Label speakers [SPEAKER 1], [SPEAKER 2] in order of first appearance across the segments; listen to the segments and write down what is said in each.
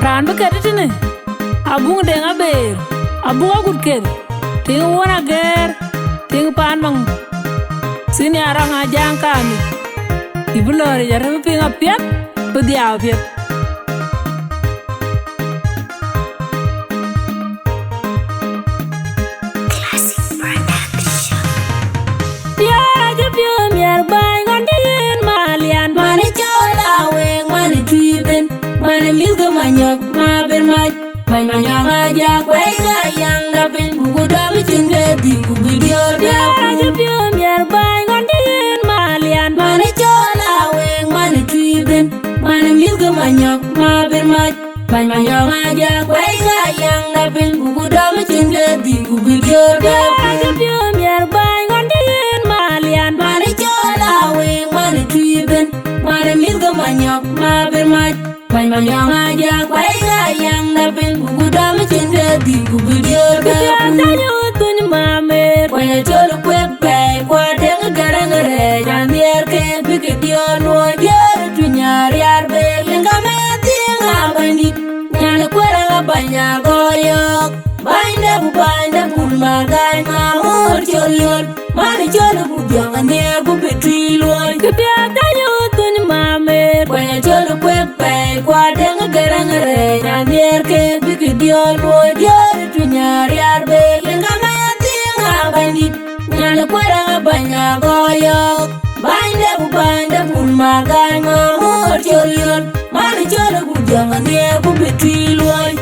[SPEAKER 1] ran beker tini abung deng aber abu agut ker ting wona ger ting pan mang sini arang ajang kami ibulori jare pinga piat pedia piat
[SPEAKER 2] Mane milga manyak ma ber maj Mai manyanga ja kwai ga yang da pen buku da michinge di ku video da
[SPEAKER 1] Raja pio miar bai ngondin malian
[SPEAKER 2] Mane chola weng mane triben Mane milga manyak ma ber maj Mai manyanga ja kwai ga yang da pen buku da michinge di ku video da
[SPEAKER 1] Raja pio miar bai ngondin malian
[SPEAKER 2] Mane chola weng mane triben Mane milga manyak ma ber maj Mai manyanga ja kwai ga yang da pen buku da michinge di ku video da
[SPEAKER 1] Tanyo tuny mamer
[SPEAKER 2] Kwaya cholo kwek bay kwa denga garangare Jandier ke bike dion wo yer tunyar yar be Lenga me tinga bandi Nyana kwera nga banya goyok Bainda bul magay mamor cholion Mani cholo budyanga ner bupe trilon
[SPEAKER 1] Kipya tanyo tuny mamer
[SPEAKER 2] Kwaya cholo kwek bay kwa denga garangare Jandier ke bike dion wo yer tunyar yar be Lenga me bandit nyana kwera banya goyok bainda bul magay mamor cholion mani cholo budyanga ne bupe trilon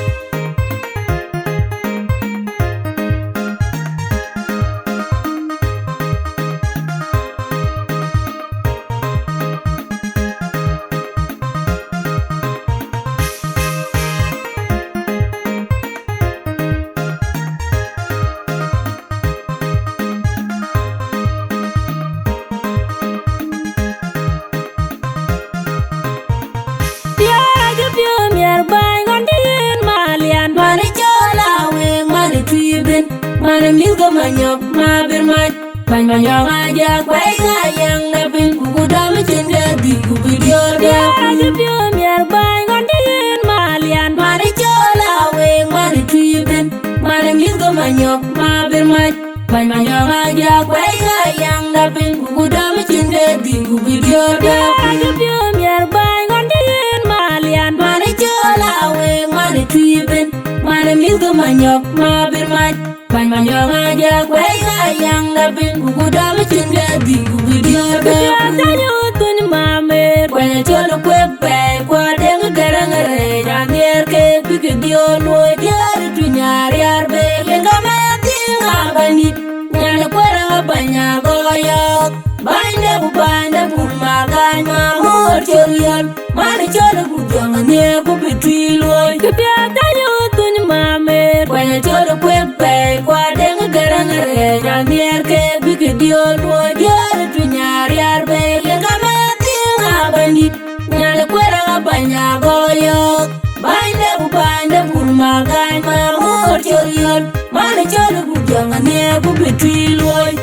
[SPEAKER 2] Mane milga manyok ma ber maj Bany manyonga ja kwai ga yang da pen buku da michinge di ku video da
[SPEAKER 1] Raja pio miar bai ngondin malian
[SPEAKER 2] Mane chola weng mane triben Mane milga manyok ma ber maj Bany manyonga ja kwai ga yang da pen buku da michinge di ku video da
[SPEAKER 1] Raja pio miar bai ngondin malian
[SPEAKER 2] Mane chola weng mane triben Mane milga manyok ma ber maj Bany manyonga ja kwai ga yang da pen buku da michinge di ku video da
[SPEAKER 1] Tanyo tuny mamer
[SPEAKER 2] Kwaya cholo kwek bay kwa denga garangare Jandier ke bike dion wo yer tunyar yar be Lenga me tinga bandit Nyana kwera banya goyok Bainda bul magay mamor cholion Mani cholo budyanga ne bupe trilon
[SPEAKER 1] Kipya tanyo tuny mamer
[SPEAKER 2] Kwaya cholo kwek bay kwa denga garangare Jandier ke bike dion wo yer tunyar yar be Lenga me tinga bandit Nyana kwera banya goyok Bainda bul magay mamor cholion Mani cholo budyanga ne bupe trilon